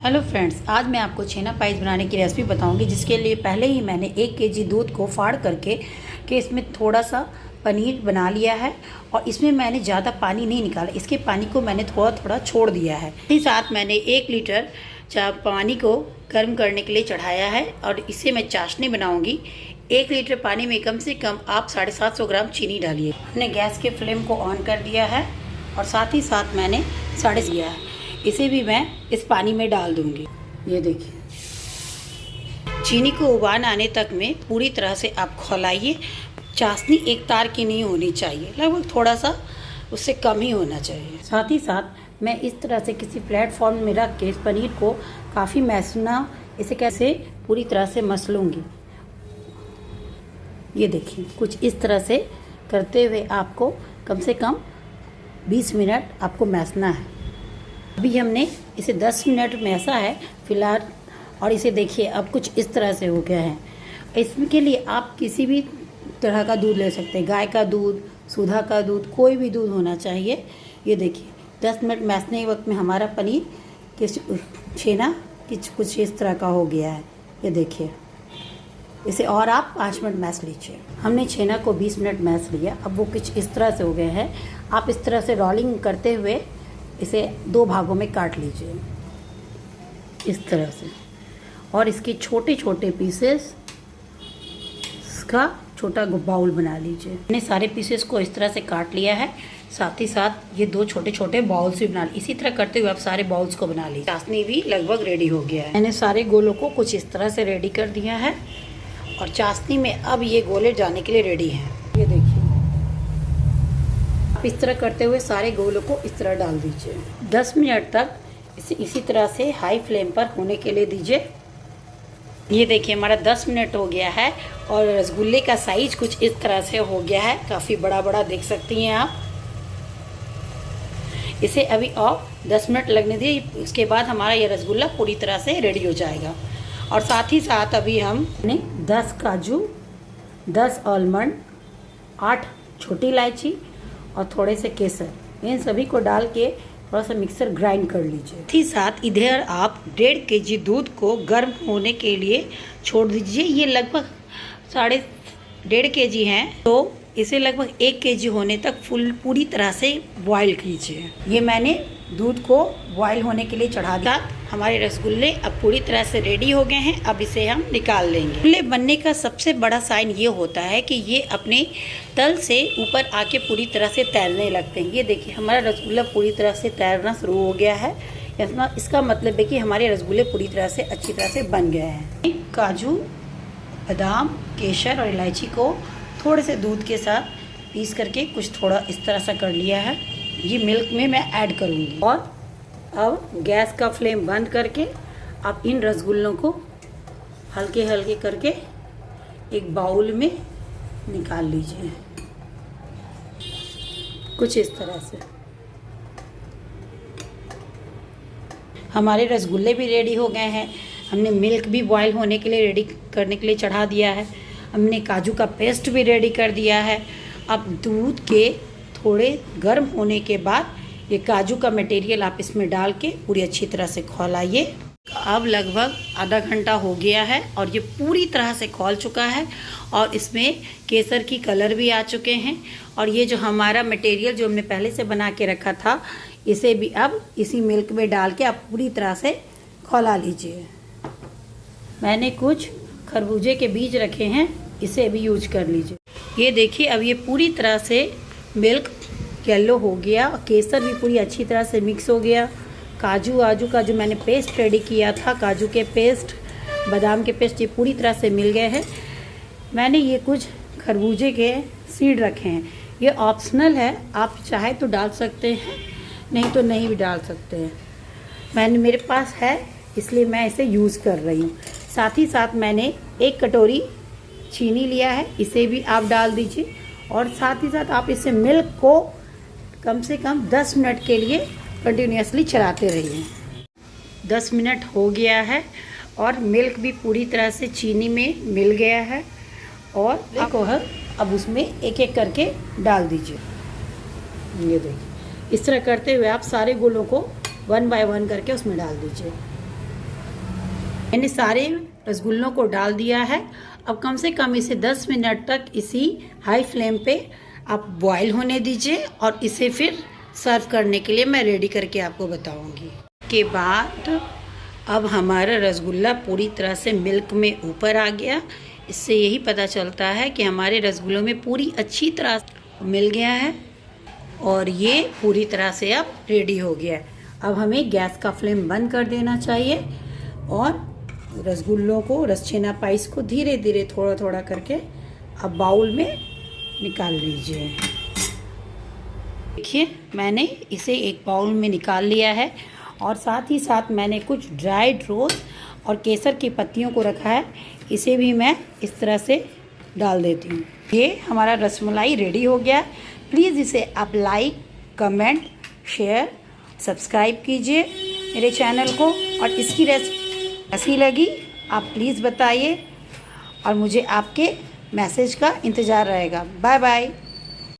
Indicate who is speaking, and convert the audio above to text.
Speaker 1: Hello friends, आज मैं आपको छेना पायस बनाने की रेसिपी बताऊंगी। जिसके लिए पहले ही मैंने 1 केजी दूध को फाड़ करके इसमें थोड़ा सा पनीर बना लिया है और इसमें मैंने ज़्यादा पानी नहीं निकाला। इसके पानी को मैंने थोड़ा थोड़ा छोड़ दिया है। इसी साथ मैंने 1 लीटर पानी को गर्म करने के लिए चढ़ाया है और इसे मैं चाशनी बनाऊँगी। 1 लीटर पानी में कम से कम आप 750 ग्राम चीनी डालिए। हमने गैस के फ्लेम को ऑन कर दिया है और साथ ही साथ मैंने दिया है। इसे भी मैं इस पानी में डाल दूंगी। ये देखिए, चीनी को उबाल आने तक में पूरी तरह से आप खौलाइए। चाशनी एक तार की नहीं होनी चाहिए, लगभग थोड़ा सा उससे कम ही होना चाहिए। साथ ही साथ मैं इस तरह से किसी प्लेटफॉर्म में रख के इस पनीर को काफ़ी मैसना इसे कैसे पूरी तरह से मसलूँगी। ये देखिए, कुछ इस तरह से करते हुए आपको कम से कम 20 मिनट आपको मैसना है। अभी हमने इसे 10 मिनट मैसा है फिलहाल, और इसे देखिए अब कुछ इस तरह से हो गया है। इसके लिए आप किसी भी तरह का दूध ले सकते हैं, गाय का दूध, सुधा का दूध, कोई भी दूध होना चाहिए। ये देखिए 10 मिनट मैसने के वक्त में हमारा पनीर छेना कुछ इस तरह का हो गया है। ये देखिए, इसे और आप 5 मिनट मैस लीजिए। हमने छेना को 20 मिनट मैस लिया, अब वो कुछ इस तरह से हो गए हैं। आप इस तरह से रोलिंग करते हुए इसे 2 भागों में काट लीजिए इस तरह से, और इसके छोटे छोटे पीसेस का छोटा बाउल बना लीजिए। मैंने सारे पीसेस को इस तरह से काट लिया है। साथ ही साथ ये 2 छोटे छोटे बाउल्स भी बना लिए। इसी तरह करते हुए आप सारे बाउल्स को बना लीजिए। चाशनी भी लगभग रेडी हो गया है। मैंने सारे गोलों को कुछ इस तरह से रेडी कर दिया है और चाशनी में अब ये गोले जाने के लिए रेडी हैं। ये देखिए, आप इस तरह करते हुए सारे गोलों को इस तरह डाल दीजिए। 10 मिनट तक इसे इसी तरह से हाई फ्लेम पर होने के लिए दीजिए। ये देखिए, हमारा 10 मिनट हो गया है और रसगुल्ले का साइज कुछ इस तरह से हो गया है। काफ़ी बड़ा बड़ा देख सकती हैं आप। इसे अभी और 10 मिनट लगने दीजिए। उसके बाद हमारा ये रसगुल्ला पूरी तरह से रेडी हो जाएगा। और साथ ही साथ अभी हमने 10 काजू, 10 आलमंड, 8 छोटी इलायची और थोड़े से केसर, इन सभी को डाल के थोड़ा सा मिक्सर ग्राइंड कर लीजिए। साथ ही साथ इधर आप 1.5 केजी दूध को गर्म होने के लिए छोड़ दीजिए। ये लगभग 1.5 केजी हैं, तो इसे लगभग 1 केजी होने तक पूरी तरह से बॉईल कीजिए। ये मैंने दूध को बॉईल होने के लिए चढ़ा दिया। हमारे रसगुल्ले अब पूरी तरह से रेडी हो गए हैं। अब इसे हम निकाल लेंगे। रसगुल्ले बनने का सबसे बड़ा साइन ये होता है कि ये अपने तल से ऊपर आके पूरी तरह से तैरने लगते हैं। ये देखिए, हमारा रसगुल्ला पूरी तरह से तैरना शुरू हो गया है। इसका मतलब है कि हमारे रसगुल्ले पूरी तरह से अच्छी तरह से बन गए हैं। काजू, बादाम, केसर और इलायची को थोड़े से दूध के साथ पीस करके कुछ थोड़ा इस तरह सा कर लिया है। ये मिल्क में मैं ऐड करूँगी। और अब गैस का फ्लेम बंद करके आप इन रसगुल्लों को हल्के हल्के करके एक बाउल में निकाल लीजिए, कुछ इस तरह से। हमारे रसगुल्ले भी रेडी हो गए हैं। हमने मिल्क भी बॉईल होने के लिए रेडी करने के लिए चढ़ा दिया है। हमने काजू का पेस्ट भी रेडी कर दिया है। अब दूध के थोड़े गर्म होने के बाद ये काजू का मटेरियल आप इसमें डाल के पूरी अच्छी तरह से खौलाइए। अब लगभग आधा घंटा हो गया है और ये पूरी तरह से खौल चुका है और इसमें केसर की कलर भी आ चुके हैं। और ये जो हमारा मटेरियल जो हमने पहले से बना के रखा था, इसे भी अब इसी मिल्क में डाल के आप पूरी तरह से खौला लीजिए। मैंने कुछ खरबूजे के बीज रखे हैं, इसे भी यूज कर लीजिए। ये देखिए, अब ये पूरी तरह से मिल्क येलो हो गया, केसर भी पूरी अच्छी तरह से मिक्स हो गया। काजू का जो मैंने पेस्ट रेडी किया था, काजू के पेस्ट, बादाम के पेस्ट, ये पूरी तरह से मिल गए हैं। मैंने ये कुछ खरबूजे के सीड रखे हैं। ये ऑप्शनल है, आप चाहे तो डाल सकते हैं, नहीं तो नहीं भी डाल सकते हैं। मेरे पास है, इसलिए मैं इसे यूज़ कर रही हूँ। साथ ही साथ मैंने 1 कटोरी चीनी लिया है, इसे भी आप डाल दीजिए। और साथ ही साथ आप इसे मिल्क को कम से कम 10 मिनट के लिए कंटिन्यूसली चलाते रहिए। 10 मिनट हो गया है और मिल्क भी पूरी तरह से चीनी में मिल गया है। और अब उसमें एक एक करके डाल दीजिए। ये देखिए, इस तरह करते हुए आप सारे गोलों को 1 बाय 1 करके उसमें डाल दीजिए। मैंने सारे रसगुल्लों को डाल दिया है। अब कम से कम इसे 10 मिनट तक इसी हाई फ्लेम पे आप बॉईल होने दीजिए और इसे फिर सर्व करने के लिए मैं रेडी करके आपको बताऊंगी। के बाद अब हमारा रसगुल्ला पूरी तरह से मिल्क में ऊपर आ गया। इससे यही पता चलता है कि हमारे रसगुल्लों में पूरी अच्छी तरह मिल गया है और ये पूरी तरह से अब रेडी हो गया है। अब हमें गैस का फ्लेम बंद कर देना चाहिए और रसगुल्लों को, रसछेना पाइस को धीरे धीरे थोड़ा थोड़ा करके अब बाउल में निकाल लीजिए। देखिए मैंने इसे एक बाउल में निकाल लिया है और साथ ही साथ मैंने कुछ ड्राइड रोज़ और केसर की पत्तियों को रखा है, इसे भी मैं इस तरह से डाल देती हूँ। ये हमारा रसमलाई रेडी हो गया। प्लीज़ इसे आप लाइक, कमेंट, शेयर, सब्सक्राइब कीजिए मेरे चैनल को और इसकी रेसिपी कैसी लगी आप प्लीज़ बताइए और मुझे आपके मैसेज का इंतज़ार रहेगा। Bye bye.